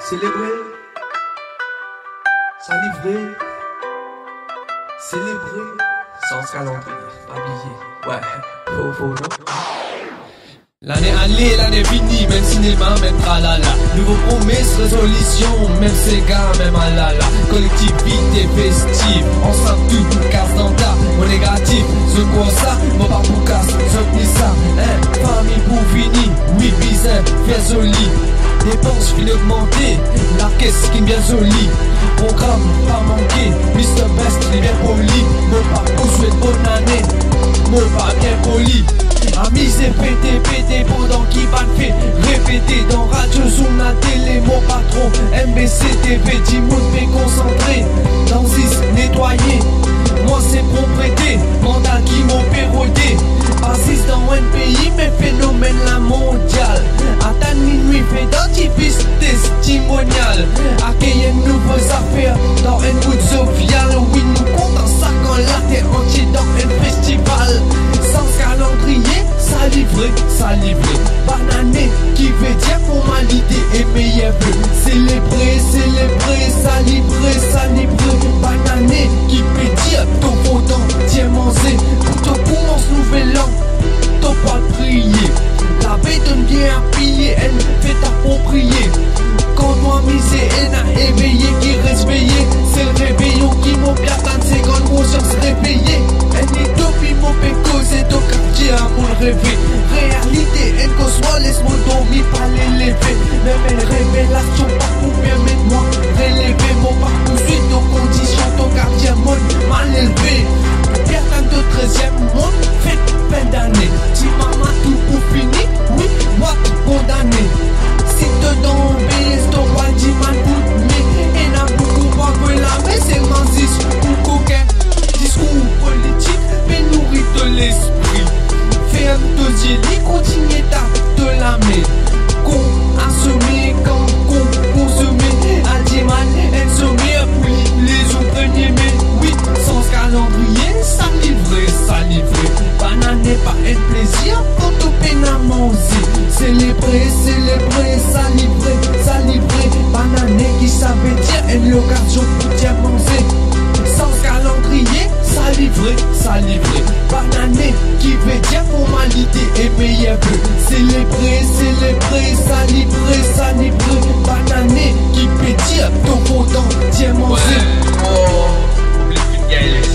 Célébrer, s'enivrer, célébrer, sans calendrier, pas oublier, ouais, faux, non. L'année allée, l'année finie, même cinéma, même tralala. Nouveau promesses, résolution, même Sega, même alala. Collectivité festive, ensemble tout casse dans ta mon négatif. Ce quoi ça, mon pas pour casse, ce ni ça. Famille pour finir, oui, bizarre, faire joli. Dépenses fin augmentées, la caisse qui est bien jolie. Programme pas manqué, Mr. Best, il est bien poli. Mon pas pour souhaiter bonne année, mon pas bien poli. Amis c'est pété pendant qui va te faire répéter dans radio, sur la télé, mon patron MBC TV, Timoun fait concentrer dans 6 nettoyer. Moi c'est propriété, mandat qui m'ont pérodé. Assise dans un pays, mais phénomène la mondiale. Attends minuit, fait d'antifice testimonial. Accueillir nouvelles affaires dans un mood social. Oui, nous comptons ça quand la terre entière dans un festival. Sans calendrier, ça livré. Banane qui veut dire formalité et meilleur vœu. Célébrer, ça livré. Banane qui peut dire ton fondant, tiens manger. Pour ton commence nouvel an, t'as pas prier. La veille donne bien à piller, elle fait approprier. Quand moi miser, elle a éveillé qui reste veillé. C'est le réveillon qui m'ont bien c'est quand conscience réveillée. Elle est depuis mon péco, c'est ton quartier à mon rêver. Réalité, elle qu'on soit, laisse-moi dormir, pas l'élever. Même elle révélation, pas pour bien mettre moi relever. Mon parcours suite nos conditions, ton quartier monde mal élevé. Personne de 13e monde, fait plein d'années. Si maman tout pour finir, oui, moi tout condamné. Si dedans obéis, ton roi dit mal pour mais et n'a beaucoup pas que la mais c'est manzis pour coquin. Discours politique, mais nourrit de l'esprit. Fais un dossier, continue ta de la main. Qu'on assommé, quand qu'on consommé, Aldiman, insommé, pour les jours premiers, mais oui, sans calendrier, ça livré. Banane pas un plaisir, quand on peine à manger. Célébrer, ça livré. Banane qui savait dire une l'occasion pour dire manger. Sans calendrier, ça livré. Banane qui veut dire formalité et meilleur vœu. Célébrer, ça livré. Banane qui peut dire ton fondant, tiens manger. Ouais, oh, oublie plus de gars.